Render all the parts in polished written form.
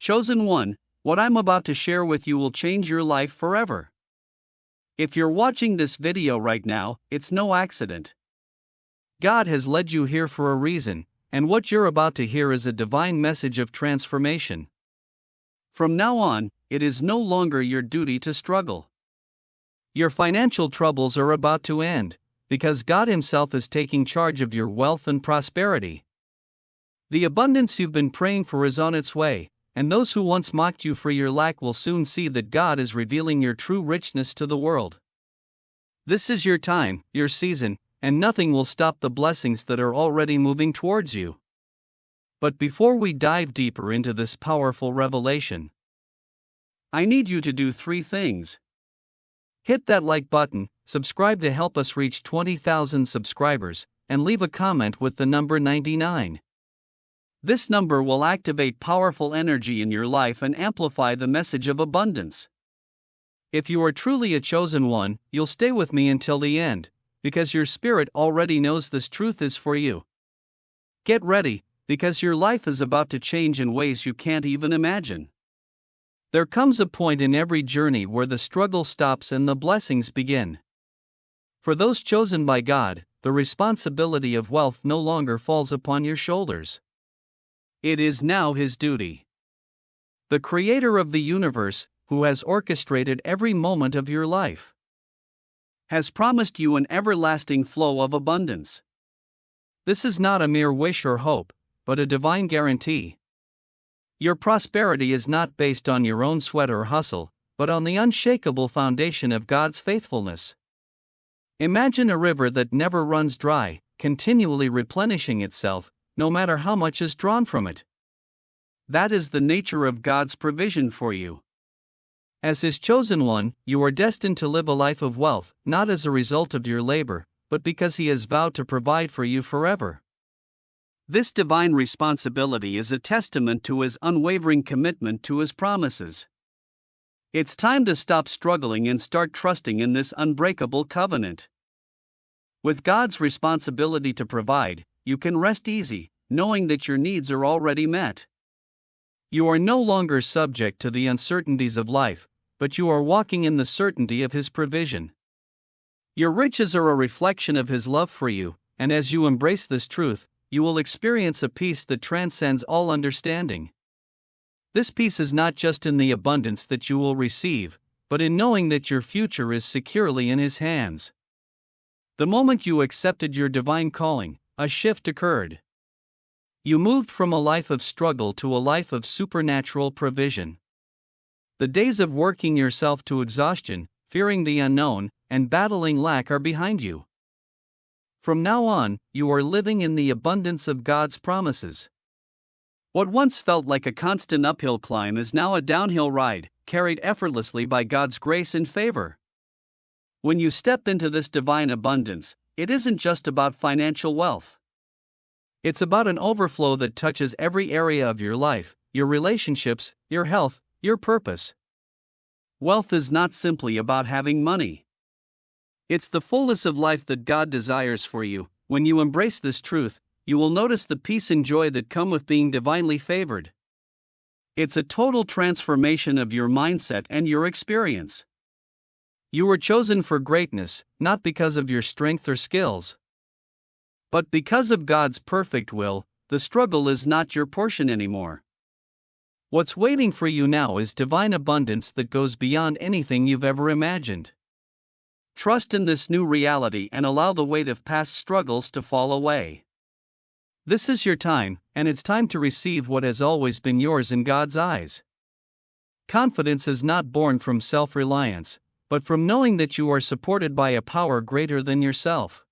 Chosen one, what I'm about to share with you will change your life forever. If you're watching this video right now, it's no accident. God has led you here for a reason, and what you're about to hear is a divine message of transformation. From now on, it is no longer your duty to struggle. Your financial troubles are about to end, because God Himself is taking charge of your wealth and prosperity. The abundance you've been praying for is on its way, and those who once mocked you for your lack will soon see that God is revealing your true richness to the world. This is your time, your season, and nothing will stop the blessings that are already moving towards you. But before we dive deeper into this powerful revelation, I need you to do 3 things. Hit that like button, subscribe to help us reach 20,000 subscribers, and leave a comment with the number 99. This number will activate powerful energy in your life and amplify the message of abundance. If you are truly a chosen one, you'll stay with me until the end, because your spirit already knows this truth is for you. Get ready, because your life is about to change in ways you can't even imagine. There comes a point in every journey where the struggle stops and the blessings begin. For those chosen by God, the responsibility of wealth no longer falls upon your shoulders. It is now His duty. The Creator of the universe, who has orchestrated every moment of your life, has promised you an everlasting flow of abundance. This is not a mere wish or hope, but a divine guarantee. Your prosperity is not based on your own sweat or hustle, but on the unshakable foundation of God's faithfulness. Imagine a river that never runs dry, continually replenishing itself, no matter how much is drawn from it. That is the nature of God's provision for you. As His chosen one, you are destined to live a life of wealth, not as a result of your labor, but because He has vowed to provide for you forever. This divine responsibility is a testament to His unwavering commitment to His promises. It's time to stop struggling and start trusting in this unbreakable covenant. With God's responsibility to provide, you can rest easy, knowing that your needs are already met. You are no longer subject to the uncertainties of life, but you are walking in the certainty of His provision. Your riches are a reflection of His love for you, and as you embrace this truth, you will experience a peace that transcends all understanding. This peace is not just in the abundance that you will receive, but in knowing that your future is securely in His hands. The moment you accepted your divine calling, a shift occurred. You moved from a life of struggle to a life of supernatural provision. The days of working yourself to exhaustion, fearing the unknown, and battling lack are behind you. From now on, you are living in the abundance of God's promises. What once felt like a constant uphill climb is now a downhill ride, carried effortlessly by God's grace and favor. When you step into this divine abundance, it isn't just about financial wealth. It's about an overflow that touches every area of your life, your relationships, your health, your purpose. Wealth is not simply about having money. It's the fullness of life that God desires for you. When you embrace this truth, you will notice the peace and joy that come with being divinely favored. It's a total transformation of your mindset and your experience. You were chosen for greatness, not because of your strength or skills, but because of God's perfect will. The struggle is not your portion anymore. What's waiting for you now is divine abundance that goes beyond anything you've ever imagined. Trust in this new reality and allow the weight of past struggles to fall away. This is your time, and it's time to receive what has always been yours in God's eyes. Confidence is not born from self-reliance, but from knowing that you are supported by a power greater than yourself.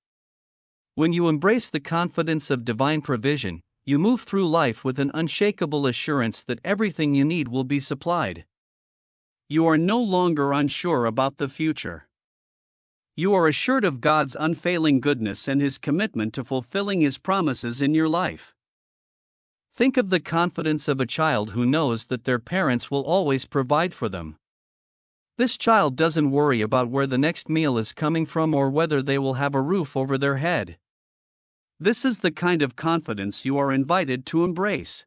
When you embrace the confidence of divine provision, you move through life with an unshakable assurance that everything you need will be supplied. You are no longer unsure about the future. You are assured of God's unfailing goodness and His commitment to fulfilling His promises in your life. Think of the confidence of a child who knows that their parents will always provide for them. This child doesn't worry about where the next meal is coming from or whether they will have a roof over their head. This is the kind of confidence you are invited to embrace.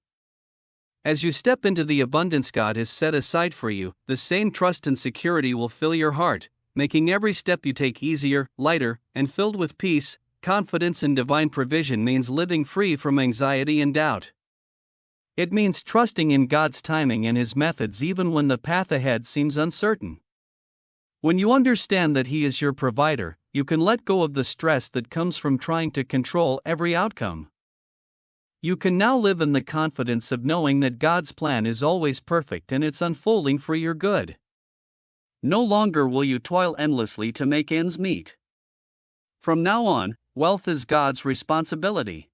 As you step into the abundance God has set aside for you, the same trust and security will fill your heart, making every step you take easier, lighter, and filled with peace. Confidence in divine provision means living free from anxiety and doubt. It means trusting in God's timing and His methods even when the path ahead seems uncertain. When you understand that He is your provider, you can let go of the stress that comes from trying to control every outcome. You can now live in the confidence of knowing that God's plan is always perfect and it's unfolding for your good. No longer will you toil endlessly to make ends meet. From now on, wealth is God's responsibility.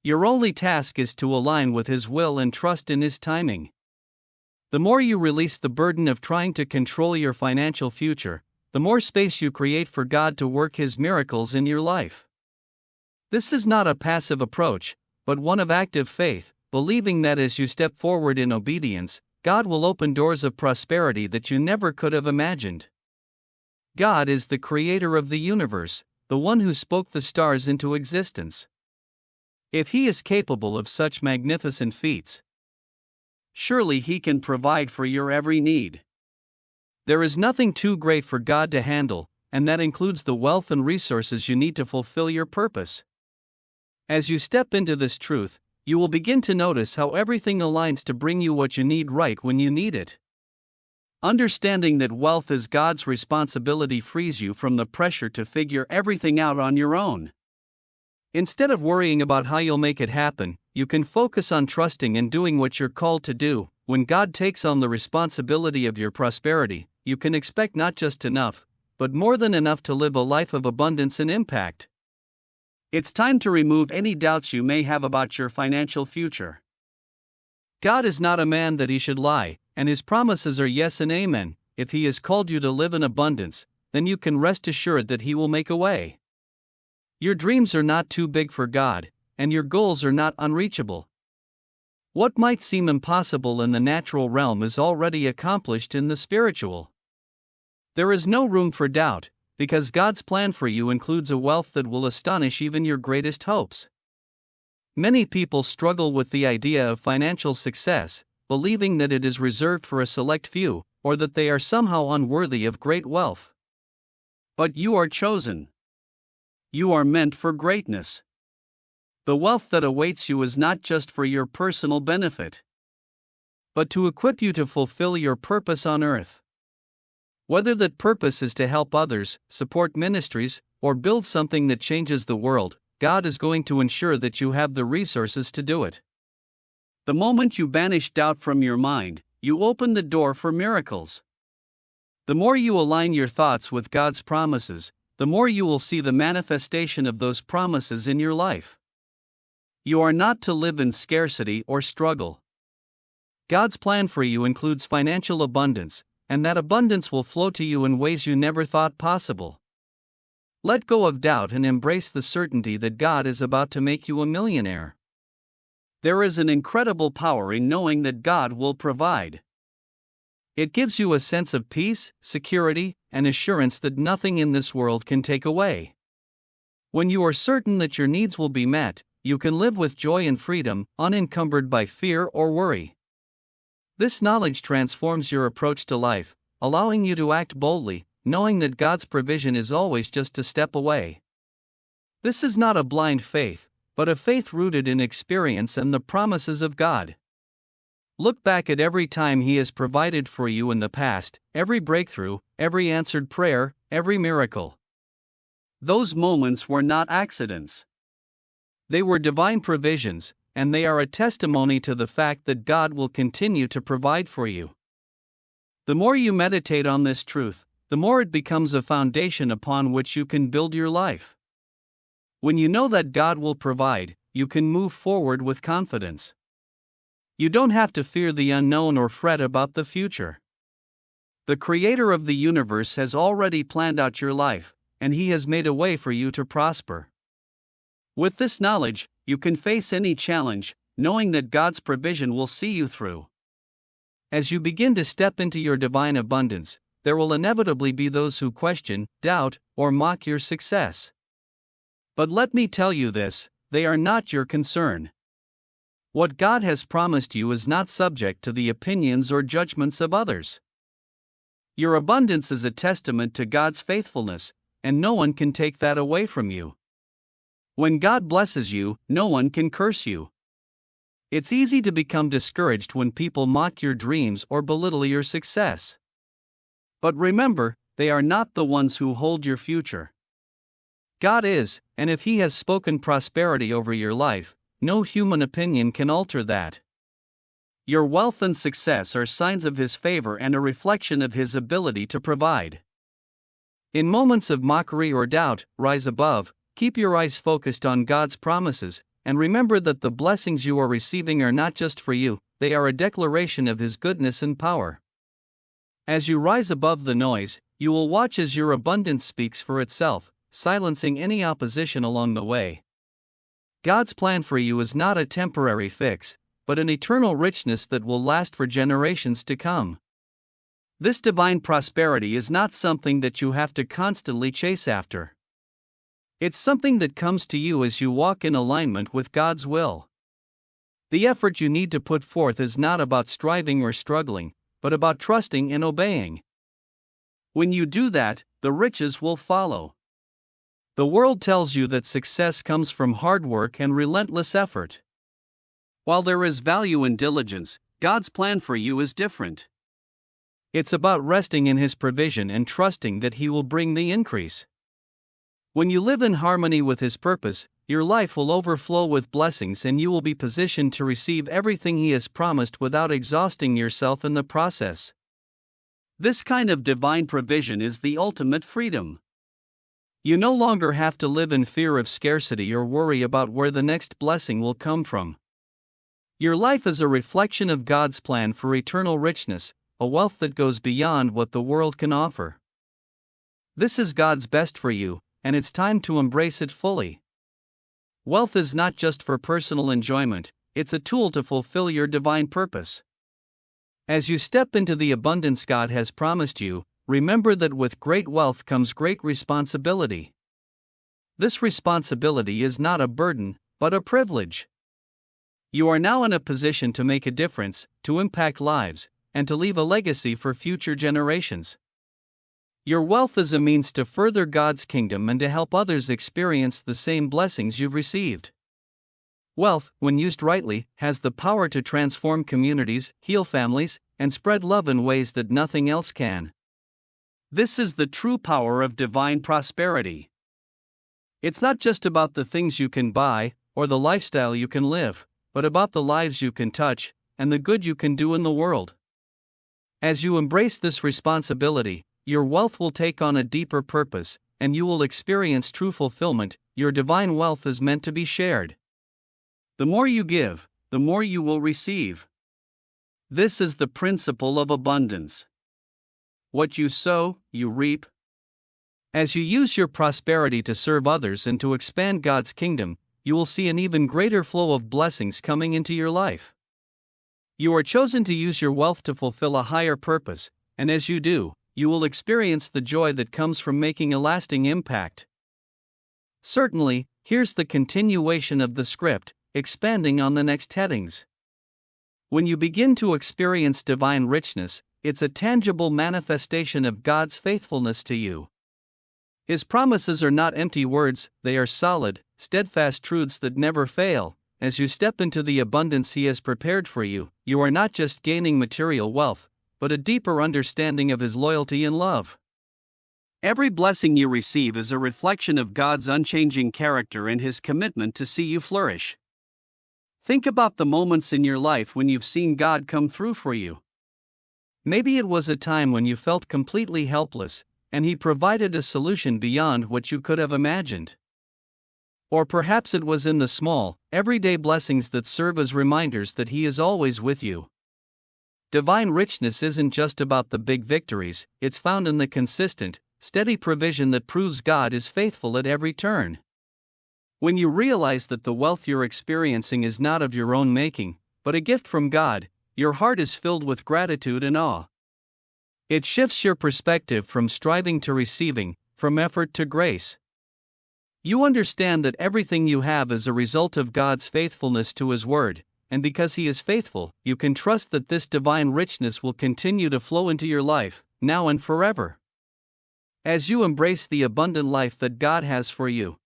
Your only task is to align with His will and trust in His timing. The more you release the burden of trying to control your financial future, the more space you create for God to work His miracles in your life. This is not a passive approach, but one of active faith, believing that as you step forward in obedience, God will open doors of prosperity that you never could have imagined. God is the creator of the universe, the one who spoke the stars into existence. If He is capable of such magnificent feats, surely He can provide for your every need. There is nothing too great for God to handle, and that includes the wealth and resources you need to fulfill your purpose. As you step into this truth, you will begin to notice how everything aligns to bring you what you need right when you need it. Understanding that wealth is God's responsibility frees you from the pressure to figure everything out on your own. Instead of worrying about how you'll make it happen, you can focus on trusting and doing what you're called to do. When God takes on the responsibility of your prosperity, you can expect not just enough, but more than enough to live a life of abundance and impact. It's time to remove any doubts you may have about your financial future. God is not a man that He should lie, and His promises are yes and amen. If He has called you to live in abundance, then you can rest assured that He will make a way. Your dreams are not too big for God, and your goals are not unreachable. What might seem impossible in the natural realm is already accomplished in the spiritual. There is no room for doubt, because God's plan for you includes a wealth that will astonish even your greatest hopes. Many people struggle with the idea of financial success, believing that it is reserved for a select few, or that they are somehow unworthy of great wealth. But you are chosen. You are meant for greatness. The wealth that awaits you is not just for your personal benefit, but to equip you to fulfill your purpose on earth. Whether that purpose is to help others, support ministries, or build something that changes the world, God is going to ensure that you have the resources to do it. The moment you banish doubt from your mind, you open the door for miracles. The more you align your thoughts with God's promises, the more you will see the manifestation of those promises in your life. You are not to live in scarcity or struggle. God's plan for you includes financial abundance, and that abundance will flow to you in ways you never thought possible. Let go of doubt and embrace the certainty that God is about to make you a millionaire. There is an incredible power in knowing that God will provide. It gives you a sense of peace, security, and assurance that nothing in this world can take away. When you are certain that your needs will be met, you can live with joy and freedom, unencumbered by fear or worry. This knowledge transforms your approach to life, allowing you to act boldly, knowing that God's provision is always just a step away. This is not a blind faith, but a faith rooted in experience and the promises of God. Look back at every time He has provided for you in the past, every breakthrough, every answered prayer, every miracle. Those moments were not accidents. They were divine provisions, and they are a testimony to the fact that God will continue to provide for you. The more you meditate on this truth, the more it becomes a foundation upon which you can build your life. When you know that God will provide, you can move forward with confidence. You don't have to fear the unknown or fret about the future. The Creator of the universe has already planned out your life, and He has made a way for you to prosper. With this knowledge, you can face any challenge, knowing that God's provision will see you through. As you begin to step into your divine abundance, there will inevitably be those who question, doubt, or mock your success. But let me tell you this, they are not your concern. What God has promised you is not subject to the opinions or judgments of others. Your abundance is a testament to God's faithfulness, and no one can take that away from you. When God blesses you, no one can curse you. It's easy to become discouraged when people mock your dreams or belittle your success. But remember, they are not the ones who hold your future. God is, and if He has spoken prosperity over your life, no human opinion can alter that. Your wealth and success are signs of His favor and a reflection of His ability to provide. In moments of mockery or doubt, rise above, keep your eyes focused on God's promises, and remember that the blessings you are receiving are not just for you, they are a declaration of His goodness and power. As you rise above the noise, you will watch as your abundance speaks for itself, silencing any opposition along the way. God's plan for you is not a temporary fix, but an eternal richness that will last for generations to come. This divine prosperity is not something that you have to constantly chase after. It's something that comes to you as you walk in alignment with God's will. The effort you need to put forth is not about striving or struggling, but about trusting and obeying. When you do that, the riches will follow. The world tells you that success comes from hard work and relentless effort. While there is value in diligence, God's plan for you is different. It's about resting in His provision and trusting that He will bring the increase. When you live in harmony with His purpose, your life will overflow with blessings and you will be positioned to receive everything He has promised without exhausting yourself in the process. This kind of divine provision is the ultimate freedom. You no longer have to live in fear of scarcity or worry about where the next blessing will come from. Your life is a reflection of God's plan for eternal richness, a wealth that goes beyond what the world can offer. This is God's best for you, and it's time to embrace it fully. Wealth is not just for personal enjoyment, it's a tool to fulfill your divine purpose. As you step into the abundance God has promised you, remember that with great wealth comes great responsibility. This responsibility is not a burden, but a privilege. You are now in a position to make a difference, to impact lives, and to leave a legacy for future generations. Your wealth is a means to further God's kingdom and to help others experience the same blessings you've received. Wealth, when used rightly, has the power to transform communities, heal families, and spread love in ways that nothing else can. This is the true power of divine prosperity. It's not just about the things you can buy, or the lifestyle you can live, but about the lives you can touch, and the good you can do in the world. As you embrace this responsibility, your wealth will take on a deeper purpose, and you will experience true fulfillment. Your divine wealth is meant to be shared. The more you give, the more you will receive. This is the principle of abundance. What you sow, you reap. As you use your prosperity to serve others and to expand God's kingdom, you will see an even greater flow of blessings coming into your life. You are chosen to use your wealth to fulfill a higher purpose, and as you do, you will experience the joy that comes from making a lasting impact. Certainly, here's the continuation of the script, expanding on the next headings. When you begin to experience divine richness, it's a tangible manifestation of God's faithfulness to you. His promises are not empty words, they are solid, steadfast truths that never fail. As you step into the abundance He has prepared for you, you are not just gaining material wealth, but a deeper understanding of His loyalty and love. Every blessing you receive is a reflection of God's unchanging character and His commitment to see you flourish. Think about the moments in your life when you've seen God come through for you. Maybe it was a time when you felt completely helpless, and He provided a solution beyond what you could have imagined. Or perhaps it was in the small, everyday blessings that serve as reminders that He is always with you. Divine richness isn't just about the big victories, it's found in the consistent, steady provision that proves God is faithful at every turn. When you realize that the wealth you're experiencing is not of your own making, but a gift from God, your heart is filled with gratitude and awe. It shifts your perspective from striving to receiving, from effort to grace. You understand that everything you have is a result of God's faithfulness to His word, and because He is faithful, you can trust that this divine richness will continue to flow into your life, now and forever. As you embrace the abundant life that God has for you,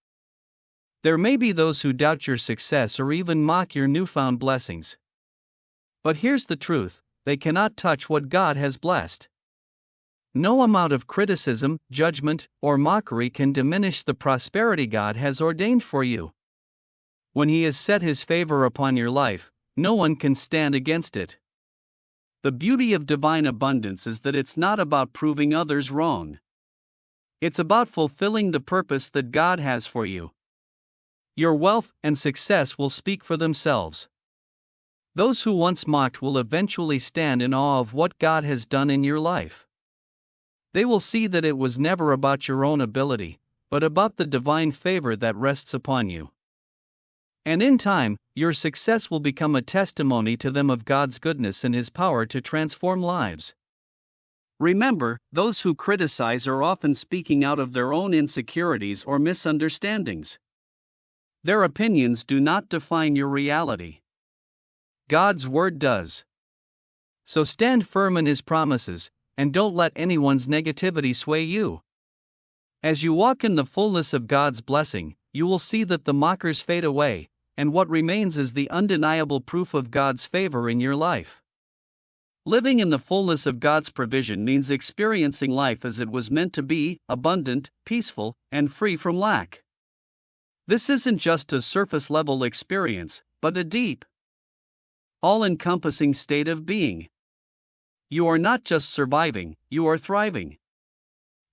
there may be those who doubt your success or even mock your newfound blessings. But here's the truth: they cannot touch what God has blessed. No amount of criticism, judgment, or mockery can diminish the prosperity God has ordained for you. When He has set His favor upon your life, no one can stand against it. The beauty of divine abundance is that it's not about proving others wrong. It's about fulfilling the purpose that God has for you. Your wealth and success will speak for themselves. Those who once mocked will eventually stand in awe of what God has done in your life. They will see that it was never about your own ability, but about the divine favor that rests upon you. And in time, your success will become a testimony to them of God's goodness and His power to transform lives. Remember, those who criticize are often speaking out of their own insecurities or misunderstandings. Their opinions do not define your reality. God's Word does. So stand firm in His promises, and don't let anyone's negativity sway you. As you walk in the fullness of God's blessing, you will see that the mockers fade away, and what remains is the undeniable proof of God's favor in your life. Living in the fullness of God's provision means experiencing life as it was meant to be, abundant, peaceful, and free from lack. This isn't just a surface-level experience, but a deep, all-encompassing state of being. You are not just surviving, you are thriving.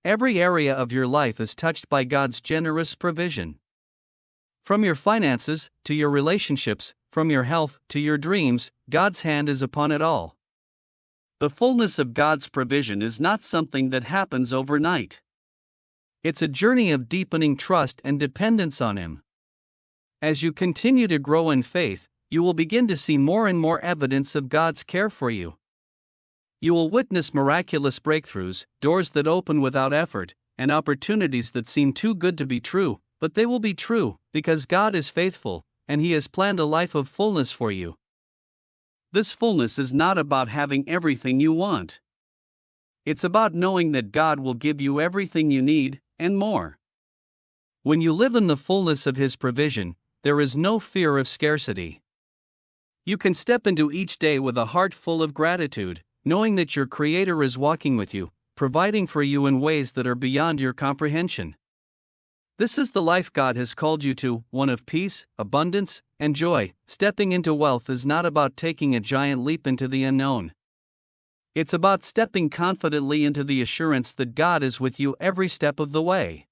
Every area of your life is touched by God's generous provision. From your finances to your relationships, from your health to your dreams, God's hand is upon it all. The fullness of God's provision is not something that happens overnight. It's a journey of deepening trust and dependence on Him. As you continue to grow in faith, you will begin to see more and more evidence of God's care for you. You will witness miraculous breakthroughs, doors that open without effort, and opportunities that seem too good to be true, but they will be true, because God is faithful, and He has planned a life of fullness for you. This fullness is not about having everything you want. It's about knowing that God will give you everything you need, and more. When you live in the fullness of His provision, there is no fear of scarcity. You can step into each day with a heart full of gratitude, knowing that your Creator is walking with you, providing for you in ways that are beyond your comprehension. This is the life God has called you to, one of peace, abundance, and joy. Stepping into wealth is not about taking a giant leap into the unknown. It's about stepping confidently into the assurance that God is with you every step of the way.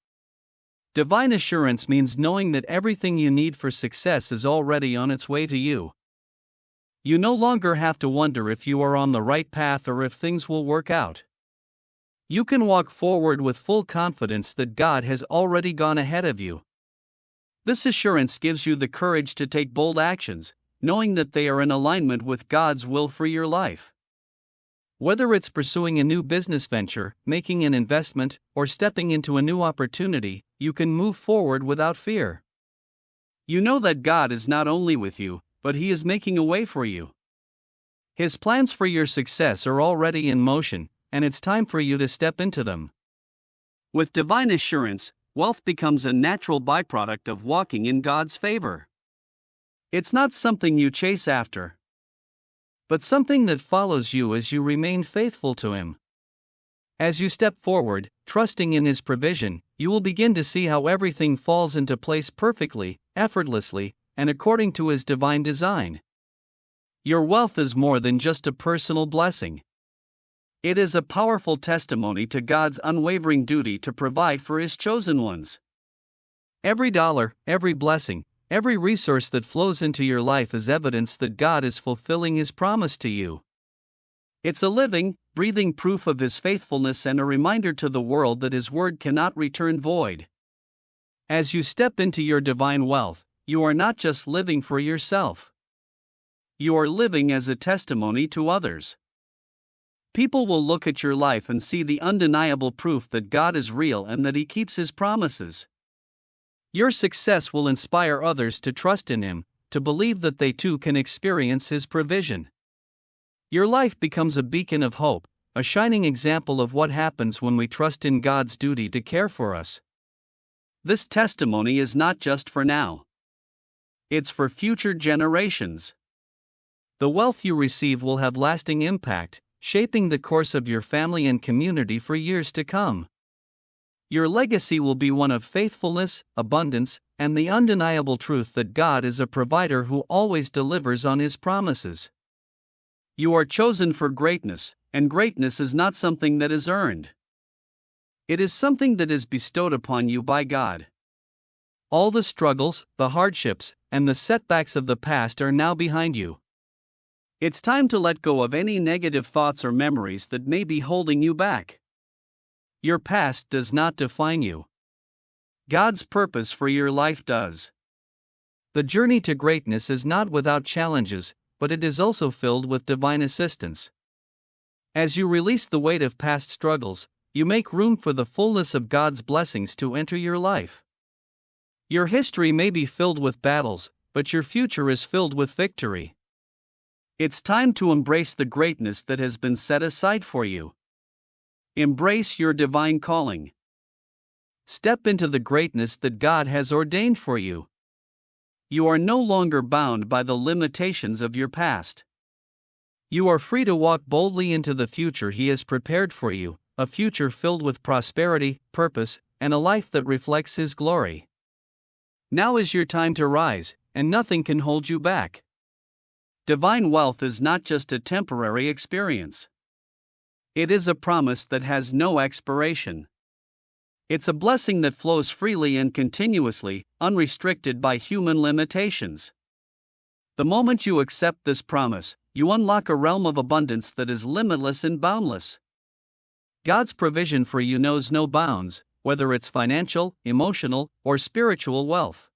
Divine assurance means knowing that everything you need for success is already on its way to you. You no longer have to wonder if you are on the right path or if things will work out. You can walk forward with full confidence that God has already gone ahead of you. This assurance gives you the courage to take bold actions, knowing that they are in alignment with God's will for your life. Whether it's pursuing a new business venture, making an investment, or stepping into a new opportunity, you can move forward without fear. You know that God is not only with you, but He is making a way for you. His plans for your success are already in motion, and it's time for you to step into them. With divine assurance, wealth becomes a natural byproduct of walking in God's favor. It's not something you chase after, but something that follows you as you remain faithful to Him. As you step forward, trusting in His provision, you will begin to see how everything falls into place perfectly, effortlessly, and according to His divine design. Your wealth is more than just a personal blessing. It is a powerful testimony to God's unwavering duty to provide for His chosen ones. Every dollar, every blessing, every resource that flows into your life is evidence that God is fulfilling His promise to you. It's a living, breathing proof of His faithfulness and a reminder to the world that His word cannot return void. As you step into your divine wealth, you are not just living for yourself. You are living as a testimony to others. People will look at your life and see the undeniable proof that God is real and that He keeps His promises. Your success will inspire others to trust in Him, to believe that they too can experience His provision. Your life becomes a beacon of hope, a shining example of what happens when we trust in God's duty to care for us. This testimony is not just for now. It's for future generations. The wealth you receive will have lasting impact, shaping the course of your family and community for years to come. Your legacy will be one of faithfulness, abundance, and the undeniable truth that God is a provider who always delivers on His promises. You are chosen for greatness, and greatness is not something that is earned. It is something that is bestowed upon you by God. All the struggles, the hardships, and the setbacks of the past are now behind you. It's time to let go of any negative thoughts or memories that may be holding you back. Your past does not define you. God's purpose for your life does. The journey to greatness is not without challenges, but it is also filled with divine assistance. As you release the weight of past struggles, you make room for the fullness of God's blessings to enter your life. Your history may be filled with battles, but your future is filled with victory. It's time to embrace the greatness that has been set aside for you. Embrace your divine calling. Step into the greatness that God has ordained for you. You are no longer bound by the limitations of your past. You are free to walk boldly into the future He has prepared for you, a future filled with prosperity, purpose, and a life that reflects His glory. Now is your time to rise, and nothing can hold you back. Divine wealth is not just a temporary experience. It is a promise that has no expiration. It's a blessing that flows freely and continuously, unrestricted by human limitations. The moment you accept this promise, you unlock a realm of abundance that is limitless and boundless. God's provision for you knows no bounds, whether it's financial, emotional, or spiritual wealth.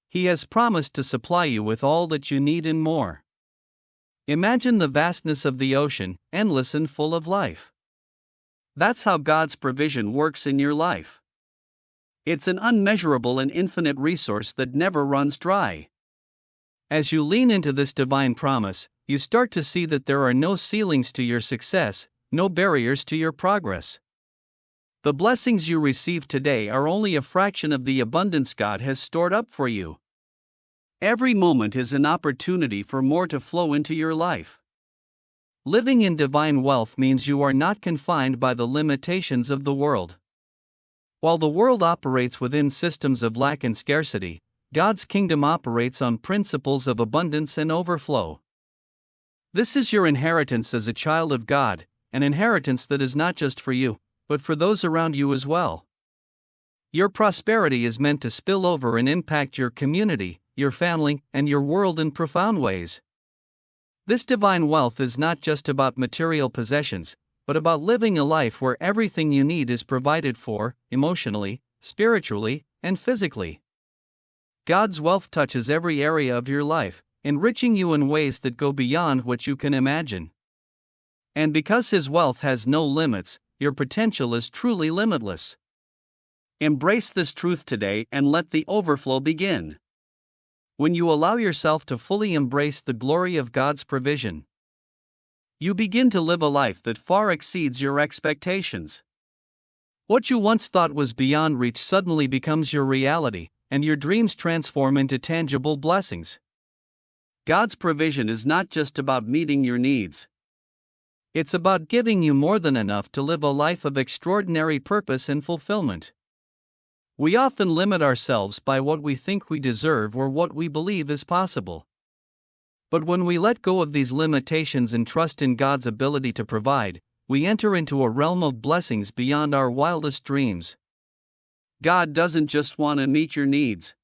He has promised to supply you with all that you need and more. Imagine the vastness of the ocean, endless and full of life. That's how God's provision works in your life. It's an unmeasurable and infinite resource that never runs dry. As you lean into this divine promise, you start to see that there are no ceilings to your success, no barriers to your progress. The blessings you receive today are only a fraction of the abundance God has stored up for you. Every moment is an opportunity for more to flow into your life. Living in divine wealth means you are not confined by the limitations of the world. While the world operates within systems of lack and scarcity, God's kingdom operates on principles of abundance and overflow. This is your inheritance as a child of God, an inheritance that is not just for you, but for those around you as well. Your prosperity is meant to spill over and impact your community, your family, and your world in profound ways. This divine wealth is not just about material possessions, but about living a life where everything you need is provided for, emotionally, spiritually, and physically. God's wealth touches every area of your life, enriching you in ways that go beyond what you can imagine. And because His wealth has no limits, your potential is truly limitless. Embrace this truth today and let the overflow begin. When you allow yourself to fully embrace the glory of God's provision, you begin to live a life that far exceeds your expectations. What you once thought was beyond reach suddenly becomes your reality, and your dreams transform into tangible blessings. God's provision is not just about meeting your needs. It's about giving you more than enough to live a life of extraordinary purpose and fulfillment. We often limit ourselves by what we think we deserve or what we believe is possible. But when we let go of these limitations and trust in God's ability to provide, we enter into a realm of blessings beyond our wildest dreams. God doesn't just want to meet your needs.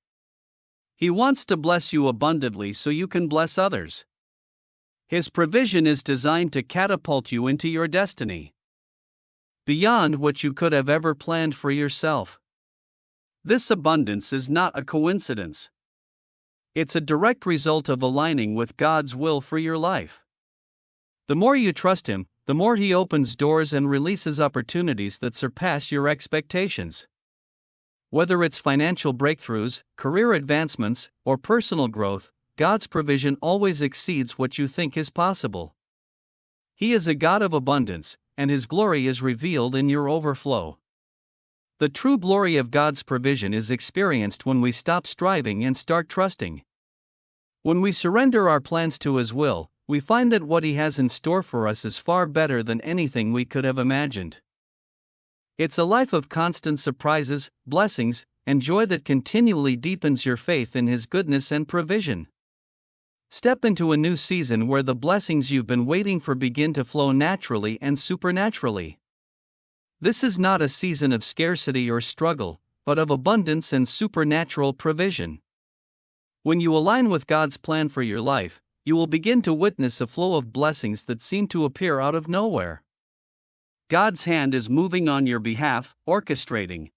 He wants to bless you abundantly so you can bless others. His provision is designed to catapult you into your destiny, beyond what you could have ever planned for yourself. This abundance is not a coincidence. It's a direct result of aligning with God's will for your life. The more you trust Him, the more He opens doors and releases opportunities that surpass your expectations. Whether it's financial breakthroughs, career advancements, or personal growth, God's provision always exceeds what you think is possible. He is a God of abundance, and His glory is revealed in your overflow. The true glory of God's provision is experienced when we stop striving and start trusting. When we surrender our plans to His will, we find that what He has in store for us is far better than anything we could have imagined. It's a life of constant surprises, blessings, and joy that continually deepens your faith in His goodness and provision. Step into a new season where the blessings you've been waiting for begin to flow naturally and supernaturally. This is not a season of scarcity or struggle, but of abundance and supernatural provision. When you align with God's plan for your life, you will begin to witness a flow of blessings that seem to appear out of nowhere. God's hand is moving on your behalf, orchestrating